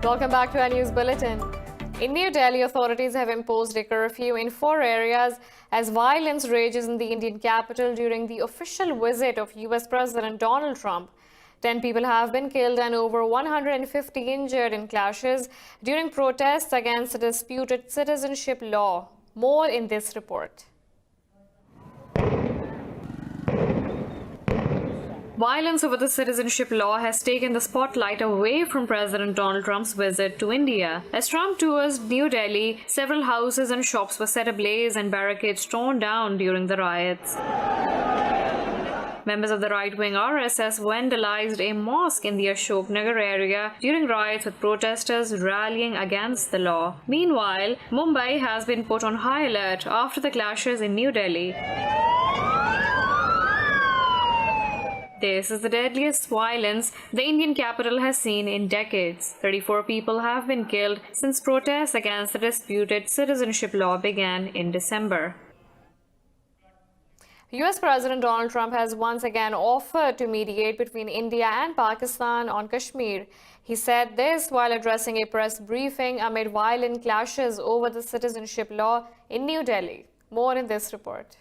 Welcome back to our news bulletin. In New Delhi, authorities have imposed a curfew in 4 areas as violence rages in the Indian capital during the official visit of US President Donald Trump. 10 people have been killed and over 150 injured in clashes during protests against the disputed citizenship law. More in this report. Violence over the citizenship law has taken the spotlight away from President Donald Trump's visit to India. As Trump tours New Delhi, several houses and shops were set ablaze and barricades torn down during the riots. Members of the right-wing RSS vandalized a mosque in the Ashok Nagar area during riots with protesters rallying against the law. Meanwhile, Mumbai has been put on high alert after the clashes in New Delhi. This is the deadliest violence the Indian capital has seen in decades. 34 people have been killed since protests against the disputed citizenship law began in December. US President Donald Trump has once again offered to mediate between India and Pakistan on Kashmir. He said this while addressing a press briefing amid violent clashes over the citizenship law in New Delhi. More in this report.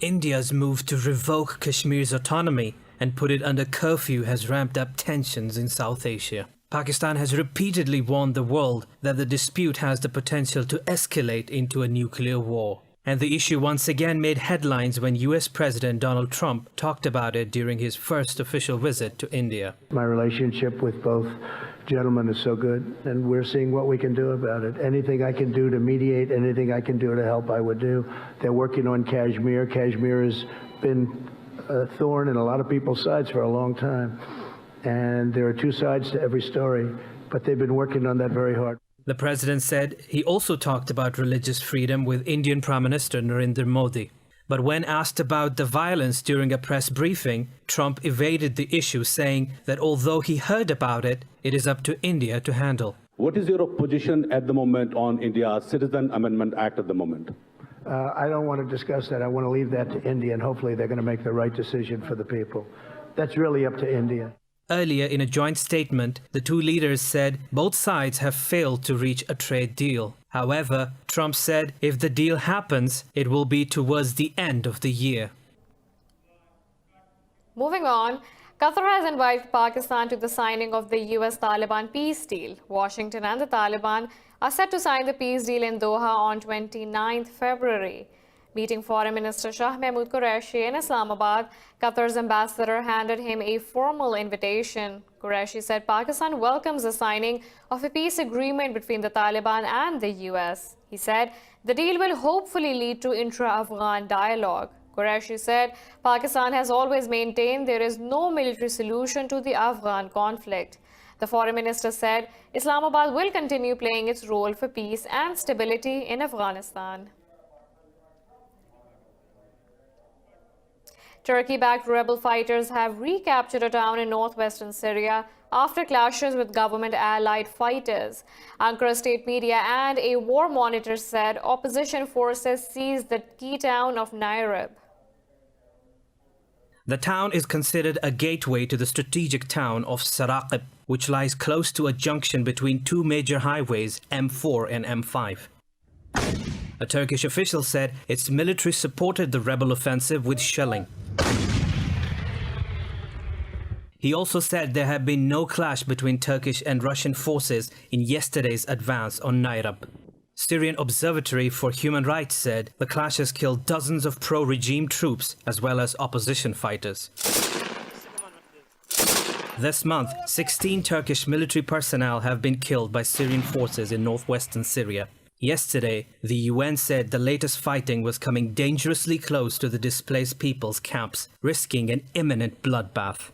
India's move to revoke Kashmir's autonomy and put it under curfew has ramped up tensions in South Asia. Pakistan has repeatedly warned the world that the dispute has the potential to escalate into a nuclear war. And the issue once again made headlines when US President Donald Trump talked about it during his first official visit to India. My relationship with both gentlemen is so good, and we're seeing what we can do about it. Anything I can do to mediate, anything I can do to help, I would do. They're working on Kashmir. Kashmir has been a thorn in a lot of people's sides for a long time. And there are two sides to every story, but they've been working on that very hard. The president said he also talked about religious freedom with Indian Prime Minister Narendra Modi. But when asked about the violence during a press briefing, Trump evaded the issue, saying that although he heard about it, it is up to India to handle. What is your position at the moment on India's Citizen Amendment Act at the moment? I don't want to discuss that. I want to leave that to India, and hopefully they're going to make the right decision for the people. That's really up to India. Earlier, in a joint statement, the two leaders said both sides have failed to reach a trade deal. However, Trump said if the deal happens, it will be towards the end of the year. Moving on, Qatar has invited Pakistan to the signing of the US-Taliban peace deal. Washington and the Taliban are set to sign the peace deal in Doha on 29th February. Meeting Foreign Minister Shah Mahmood Qureshi in Islamabad, Qatar's ambassador handed him a formal invitation. Qureshi said Pakistan welcomes the signing of a peace agreement between the Taliban and the US. He said the deal will hopefully lead to intra-Afghan dialogue. Qureshi said Pakistan has always maintained there is no military solution to the Afghan conflict. The foreign minister said Islamabad will continue playing its role for peace and stability in Afghanistan. Turkey-backed rebel fighters have recaptured a town in northwestern Syria after clashes with government-allied fighters. Ankara state media and a war monitor said opposition forces seized the key town of Nairib. The town is considered a gateway to the strategic town of Saraqib, which lies close to a junction between two major highways, M4 and M5. A Turkish official said its military supported the rebel offensive with shelling. He also said there had been no clash between Turkish and Russian forces in yesterday's advance on Nairib. Syrian Observatory for Human Rights said the clashes killed dozens of pro-regime troops as well as opposition fighters. This month, 16 Turkish military personnel have been killed by Syrian forces in northwestern Syria. Yesterday, the UN said the latest fighting was coming dangerously close to the displaced people's camps, risking an imminent bloodbath.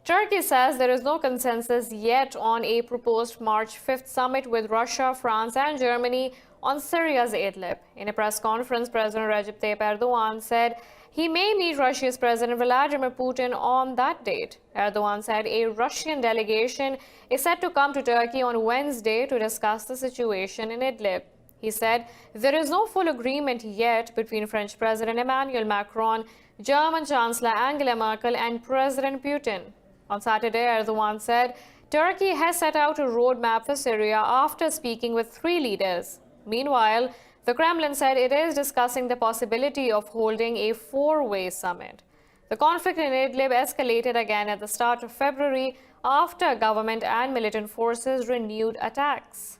Turkey says there is no consensus yet on a proposed March 5th summit with Russia, France and Germany on Syria's Idlib. In a press conference, President Recep Tayyip Erdogan said he may meet Russia's President Vladimir Putin on that date. Erdogan said a Russian delegation is set to come to Turkey on Wednesday to discuss the situation in Idlib. He said there is no full agreement yet between French President Emmanuel Macron, German Chancellor Angela Merkel and President Putin. On Saturday, Erdogan said Turkey has set out a roadmap for Syria after speaking with 3 leaders. Meanwhile, the Kremlin said it is discussing the possibility of holding a 4-way summit. The conflict in Idlib escalated again at the start of February after government and militant forces renewed attacks.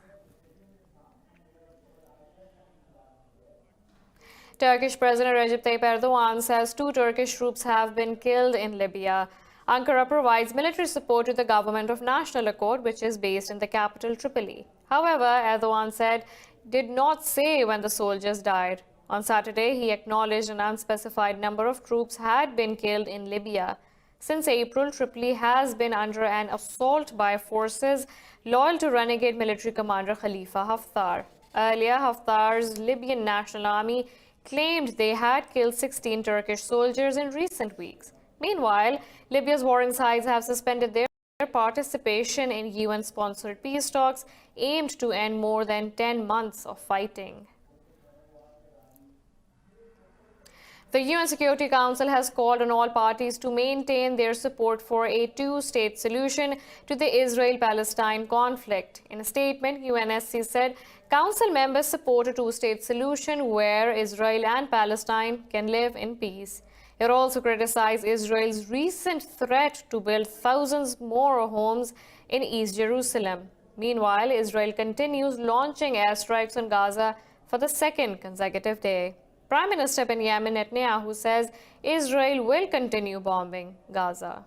Turkish President Recep Tayyip Erdogan says 2 Turkish troops have been killed in Libya. Ankara provides military support to the government of national accord, which is based in the capital Tripoli. However, Erdogan said did not say when the soldiers died. On Saturday, he acknowledged an unspecified number of troops had been killed in Libya. Since April, Tripoli has been under an assault by forces loyal to renegade military commander Khalifa Haftar. Earlier, Haftar's Libyan National Army claimed they had killed 16 Turkish soldiers in recent weeks. Meanwhile, Libya's warring sides have suspended their participation in UN-sponsored peace talks aimed to end more than 10 months of fighting. The UN Security Council has called on all parties to maintain their support for a 2-state solution to the Israel-Palestine conflict. In a statement, UNSC said Council members support a 2-state solution where Israel and Palestine can live in peace. It also criticized Israel's recent threat to build thousands more homes in East Jerusalem. Meanwhile, Israel continues launching airstrikes on Gaza for the 2nd consecutive day. Prime Minister Benjamin Netanyahu says Israel will continue bombing Gaza.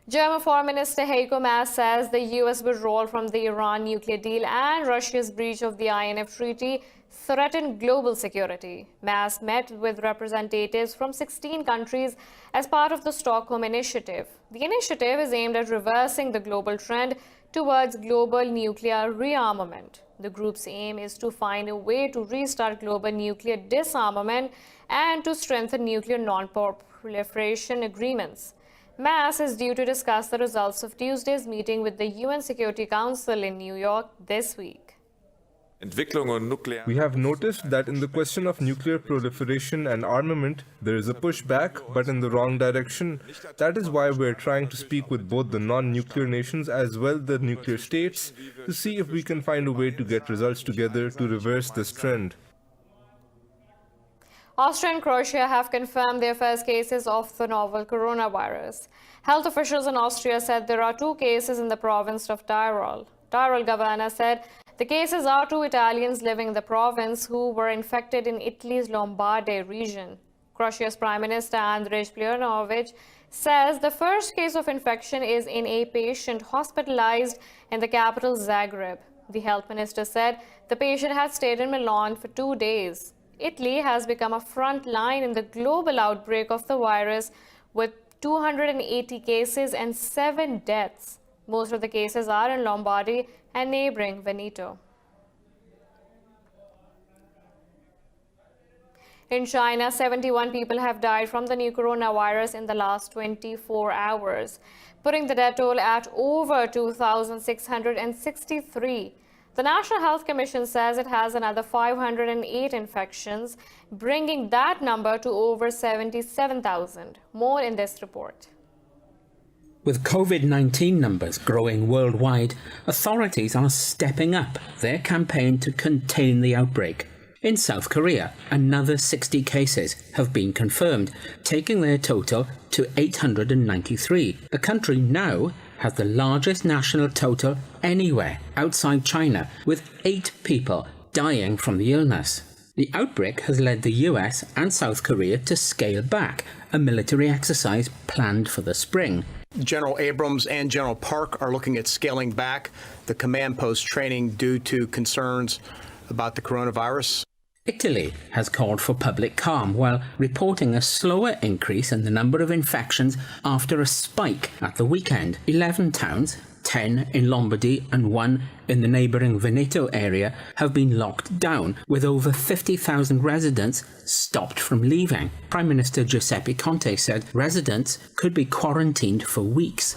German Foreign Minister Heiko Maas says the U.S. withdrawal from the Iran nuclear deal and Russia's breach of the INF Treaty threaten global security. Maas met with representatives from 16 countries as part of the Stockholm Initiative. The initiative is aimed at reversing the global trend towards global nuclear rearmament. The group's aim is to find a way to restart global nuclear disarmament and to strengthen nuclear non-proliferation agreements. Maas is due to discuss the results of Tuesday's meeting with the UN Security Council in New York this week. We have noticed that in the question of nuclear proliferation and armament, there is a pushback, but in the wrong direction. That is why we are trying to speak with both the non-nuclear nations as well as the nuclear states to see if we can find a way to get results together to reverse this trend. Austria and Croatia have confirmed their first cases of the novel coronavirus. Health officials in Austria said there are 2 cases in the province of Tyrol. Tyrol governor said the cases are 2 Italians living in the province who were infected in Italy's Lombardy region. Croatia's Prime Minister Andrej Plenković says the first case of infection is in a patient hospitalized in the capital Zagreb. The health minister said the patient had stayed in Milan for 2 days. Italy has become a front line in the global outbreak of the virus with 280 cases and 7 deaths. Most of the cases are in Lombardy and neighboring Veneto. In China, 71 people have died from the new coronavirus in the last 24 hours, putting the death toll at over 2,663. The National Health Commission says it has another 508 infections, bringing that number to over 77,000. More in this report. With COVID-19 numbers growing worldwide, authorities are stepping up their campaign to contain the outbreak. In South Korea, another 60 cases have been confirmed, taking their total to 893. The country now has the largest national total anywhere outside China, with 8 people dying from the illness. The outbreak has led the US and South Korea to scale back a military exercise planned for the spring. General Abrams and General Park are looking at scaling back the command post training due to concerns about the coronavirus. Italy has called for public calm while reporting a slower increase in the number of infections after a spike at the weekend. 11 towns, 10 in Lombardy and 1 in the neighbouring Veneto area, have been locked down, with over 50,000 residents stopped from leaving. Prime Minister Giuseppe Conte said residents could be quarantined for weeks.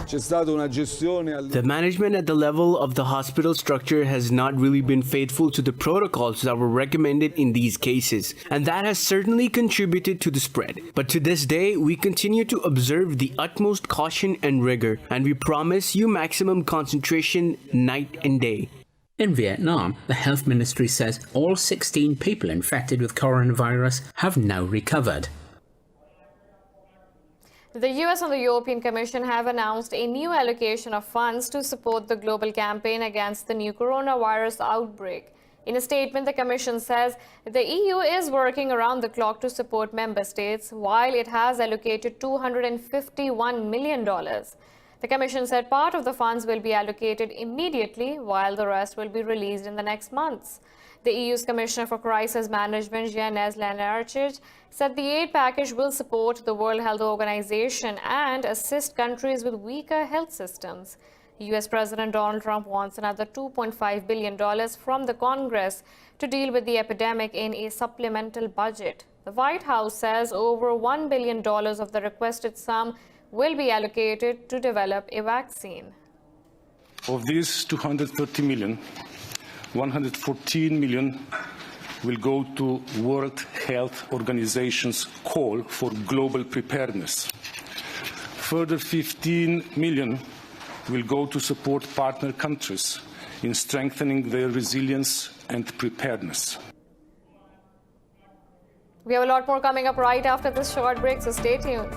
The management at the level of the hospital structure has not really been faithful to the protocols that were recommended in these cases, and that has certainly contributed to the spread. But to this day, we continue to observe the utmost caution and rigor, and we promise you maximum concentration night and day. In Vietnam, the health ministry says all 16 people infected with coronavirus have now recovered. The US and the European Commission have announced a new allocation of funds to support the global campaign against the new coronavirus outbreak. In a statement, the Commission says the EU is working around the clock to support member states, while it has allocated $251 million. The Commission said part of the funds will be allocated immediately, while the rest will be released in the next months. The EU's Commissioner for Crisis Management, Jens Lennartich, said the aid package will support the World Health Organization and assist countries with weaker health systems. US President Donald Trump wants another $2.5 billion from the Congress to deal with the epidemic in a supplemental budget. The White House says over $1 billion of the requested sum will be allocated to develop a vaccine. Of these 230 million, 114 million will go to World Health Organization's call for global preparedness. Further 15 million will go to support partner countries in strengthening their resilience and preparedness. We have a lot more coming up right after this short break, so stay tuned.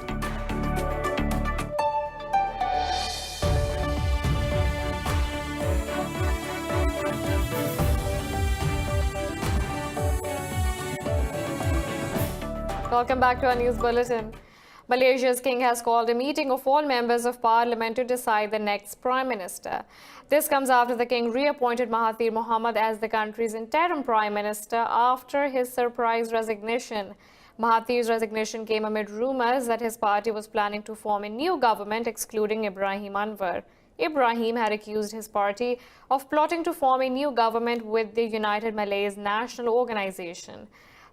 Welcome back to our news bulletin. Malaysia's king has called a meeting of all members of parliament to decide the next prime minister. This comes after the king reappointed Mahathir Mohamad as the country's interim prime minister after his surprise resignation. Mahathir's resignation came amid rumors that his party was planning to form a new government excluding Ibrahim Anwar. Ibrahim had accused his party of plotting to form a new government with the United Malays National Organization.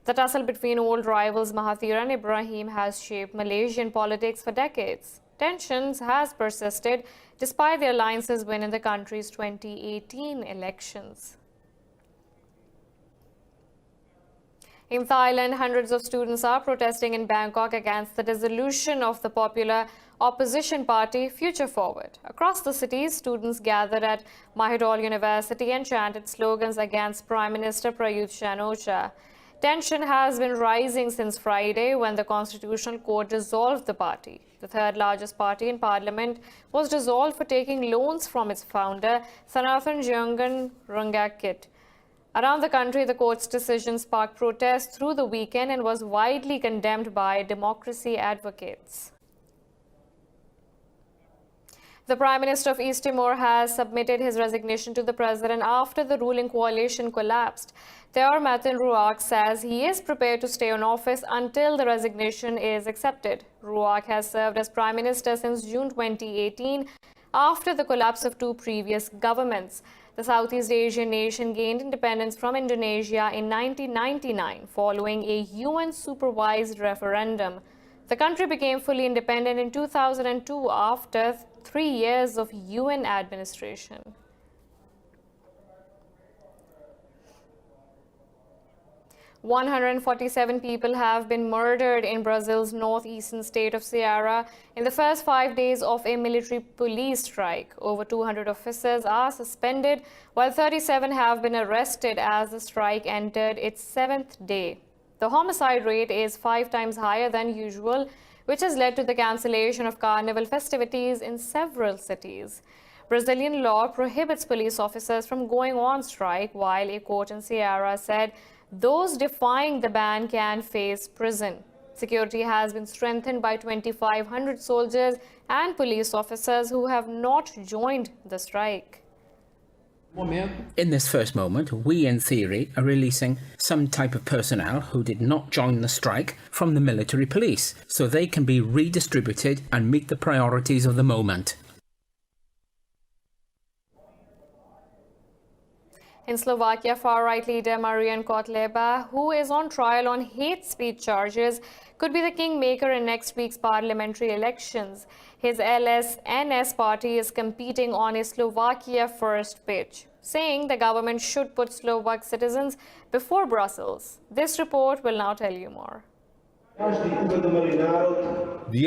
The tussle between old rivals Mahathir and Ibrahim has shaped Malaysian politics for decades. Tensions has persisted despite the alliance's win in the country's 2018 elections. In Thailand, hundreds of students are protesting in Bangkok against the dissolution of the popular opposition party Future Forward. Across the city, students gathered at Mahidol University and chanted slogans against Prime Minister Prayut Chan-o-cha. Tension has been rising since Friday when the Constitutional Court dissolved the party. The third largest party in parliament was dissolved for taking loans from its founder, Sanathan Jayongan Rungakit. Around the country, the court's decision sparked protests through the weekend and was widely condemned by democracy advocates. The Prime Minister of East Timor has submitted his resignation to the president after the ruling coalition collapsed. Teo Martin Ruak says he is prepared to stay in office until the resignation is accepted. Ruak has served as Prime Minister since June 2018 after the collapse of two previous governments. The Southeast Asian nation gained independence from Indonesia in 1999 following a UN-supervised referendum. The country became fully independent in 2002 after 3 years of UN administration. "147 people have been murdered in Brazil's northeastern state of Ceará in the first 5 days of a military police strike. Over 200 officers are suspended, while 37 have been arrested as the strike entered its 7th day. The homicide rate is 5 times higher than usual, which has led to the cancellation of carnival festivities in several cities. Brazilian law prohibits police officers from going on strike, while a court in Ceará said those defying the ban can face prison. Security has been strengthened by 2,500 soldiers and police officers who have not joined the strike. In this first moment, we in theory are releasing some type of personnel who did not join the strike from the military police, so they can be redistributed and meet the priorities of the moment. In Slovakia, far-right leader Marian Kotleba, who is on trial on hate speech charges, could be the kingmaker in next week's parliamentary elections. His LSNS party is competing on a Slovakia First pitch, saying the government should put Slovak citizens before Brussels. This report will now tell you more. The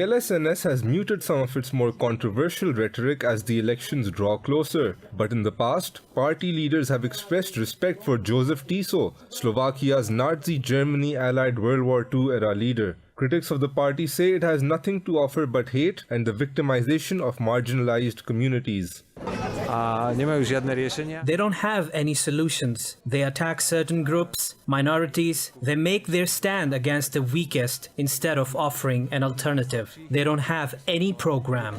LSNS has muted some of its more controversial rhetoric as the elections draw closer. But in the past, party leaders have expressed respect for Joseph Tiso, Slovakia's Nazi Germany allied World War II era leader. Critics of the party say it has nothing to offer but hate and the victimization of marginalized communities. They don't have any solutions. They attack certain groups, minorities. They make their stand against the weakest instead of offering an alternative. They don't have any program.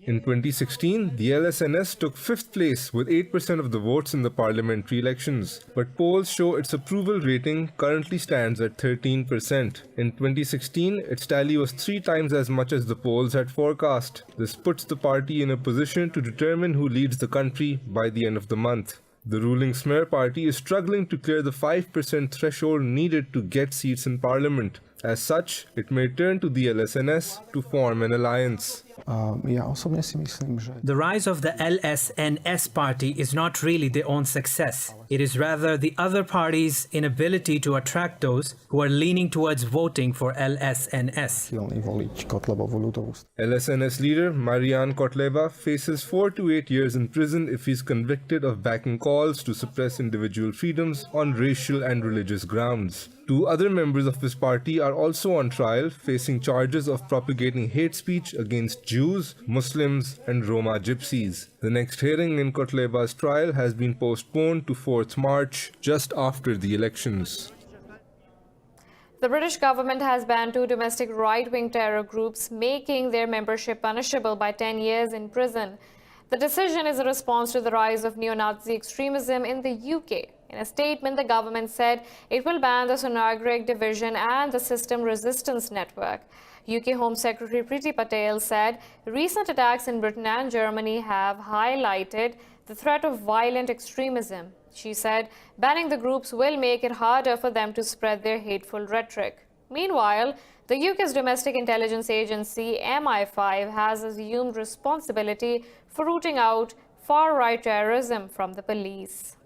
In 2016, the LSNS took 5th place with 8% of the votes in the parliamentary elections. But polls show its approval rating currently stands at 13%. In 2016, its tally was 3 times as much as the polls had forecast. This puts the party in a position to determine who leads the country by the end of the month. The ruling Smer party is struggling to clear the 5% threshold needed to get seats in parliament. As such, it may turn to the LSNS to form an alliance. The rise of the LSNS party is not really their own success. It is rather the other party's inability to attract those who are leaning towards voting for LSNS. LSNS leader Marian Kotleba faces 4 to 8 years in prison if he's convicted of backing calls to suppress individual freedoms on racial and religious grounds. 2 other members of his party are also on trial, facing charges of propagating hate speech against Jews, Muslims, and Roma Gypsies. The next hearing in Kotleba's trial has been postponed to 4th March, just after the elections. The British government has banned 2 domestic right-wing terror groups, making their membership punishable by 10 years in prison. The decision is a response to the rise of neo-Nazi extremism in the UK. In a statement, the government said it will ban the Sonargrig division and the System Resistance Network. UK Home Secretary Priti Patel said recent attacks in Britain and Germany have highlighted the threat of violent extremism. She said banning the groups will make it harder for them to spread their hateful rhetoric. Meanwhile, the UK's domestic intelligence agency MI5 has assumed responsibility for rooting out far-right terrorism from the police.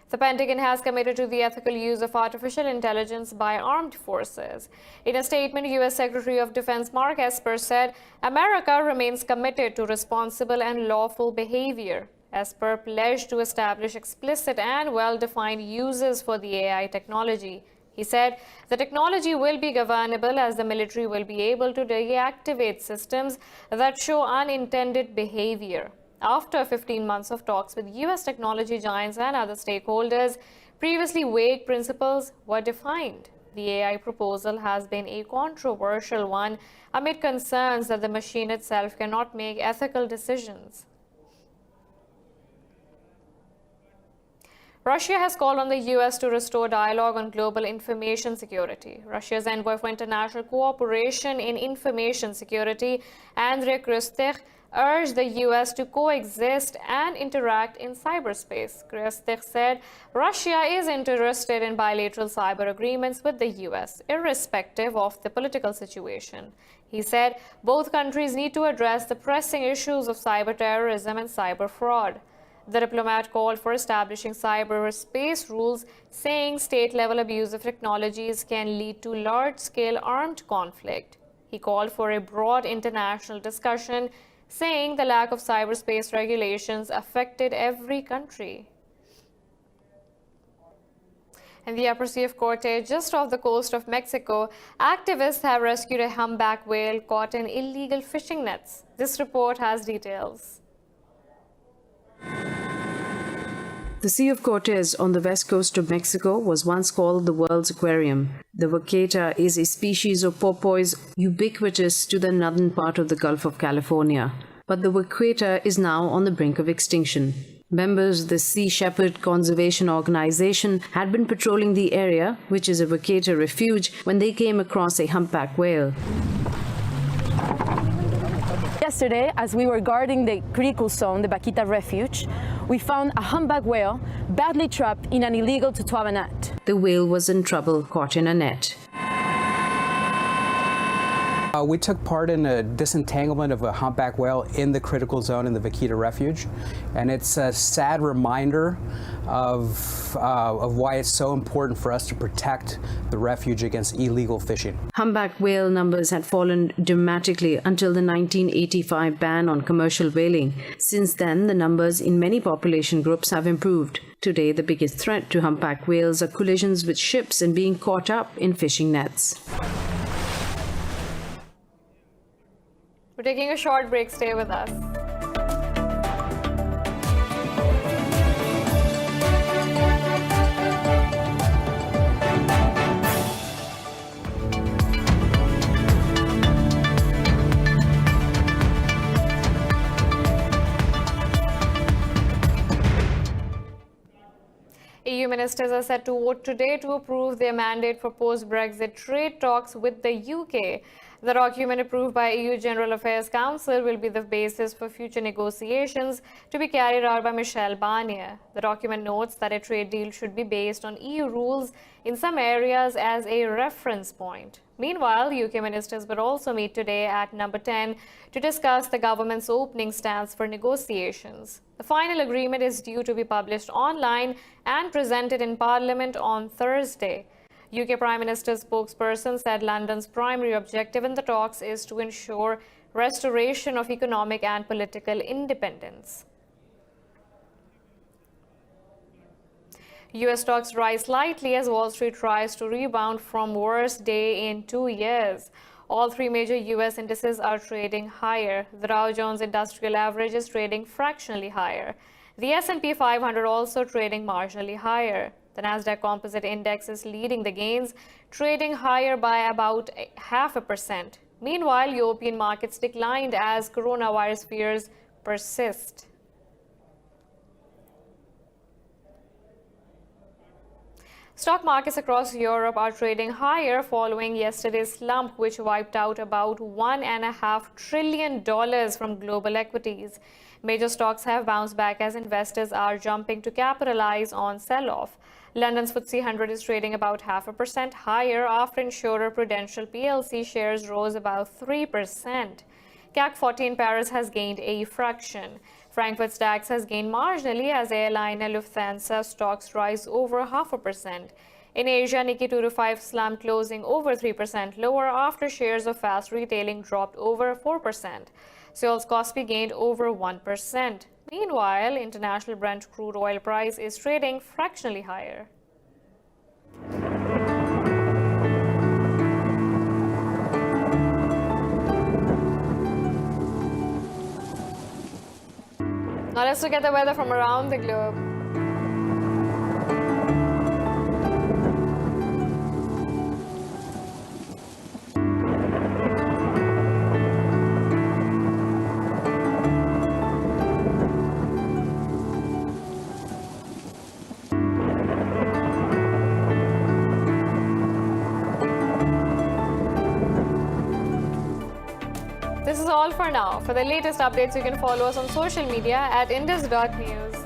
The Pentagon has committed to the ethical use of artificial intelligence by armed forces. In a statement, U.S. Secretary of Defense Mark Esper said America remains committed to responsible and lawful behavior. Esper pledged to establish explicit and well-defined uses for the AI technology. He said the technology will be governable as the military will be able to deactivate systems that show unintended behavior. After 15 months of talks with U.S. technology giants and other stakeholders, previously vague principles were defined. The AI proposal has been a controversial one amid concerns that the machine itself cannot make ethical decisions. Russia has called on the U.S. to restore dialogue on global information security. Russia's envoy for international cooperation in information security, Andrei Krystych, urged the U.S. to coexist and interact in cyberspace. Krystych said Russia is interested in bilateral cyber agreements with the U.S., irrespective of the political situation. He said both countries need to address the pressing issues of cyber terrorism and cyber fraud. The diplomat called for establishing cyberspace rules, saying state-level abuse of technologies can lead to large-scale armed conflict. He called for a broad international discussion, saying the lack of cyberspace regulations affected every country. In the upper sea of Corte, just off the coast of Mexico, activists have rescued a humpback whale caught in illegal fishing nets. This report has details. The Sea of Cortez on the west coast of Mexico was once called the world's aquarium. The vaqueta is a species of porpoise ubiquitous to the northern part of the Gulf of California. But the vaqueta is now on the brink of extinction. Members of the Sea Shepherd Conservation Organization had been patrolling the area, which is a vaqueta refuge, when they came across a humpback whale. Yesterday, as we were guarding the critical zone, the Vaquita Refuge, we found a humpback whale badly trapped in an illegal Totoaba net. The whale was in trouble, caught in a net. We took part in a disentanglement of a humpback whale in the critical zone in the Vaquita Refuge, and it's a sad reminder of why it's so important for us to protect the refuge against illegal fishing. Humpback whale numbers had fallen dramatically until the 1985 ban on commercial whaling. Since then, the numbers in many population groups have improved. Today, the biggest threat to humpback whales are collisions with ships and being caught up in fishing nets. We're taking a short break. Stay with us. EU ministers are set to vote today to approve their mandate for post-Brexit trade talks with the UK. The document approved by EU General Affairs Council will be the basis for future negotiations to be carried out by Michel Barnier. The document notes that a trade deal should be based on EU rules in some areas as a reference point. Meanwhile, UK ministers will also meet today at number 10 to discuss the government's opening stance for negotiations. The final agreement is due to be published online and presented in Parliament on Thursday. UK Prime Minister's spokesperson said London's primary objective in the talks is to ensure restoration of economic and political independence. US stocks rise slightly as Wall Street tries to rebound from worst day in 2 years. All three major US indices are trading higher. The Dow Jones Industrial Average is trading fractionally higher. The S&P 500 also trading marginally higher. The Nasdaq Composite Index is leading the gains, trading higher by about 0.5%. Meanwhile, European markets declined as coronavirus fears persist. Stock markets across Europe are trading higher following yesterday's slump, which wiped out about $1.5 trillion from global equities. Major stocks have bounced back as investors are jumping to capitalize on sell-off. London's FTSE 100 is trading about 0.5% higher after insurer Prudential plc shares rose about 3%. CAC 40 in Paris has gained a fraction. Frankfurt's DAX has gained marginally as airliner Lufthansa stocks rise over 0.5%. In Asia, Nikkei 225 slumped, closing over 3% lower after shares of fast retailing dropped over 4%. Seoul's Kospi gained over 1%. Meanwhile, international Brent crude oil price is trading fractionally higher. Now let's look at the weather from around the globe. This is all for now. For the latest updates, you can follow us on social media at Indus.News.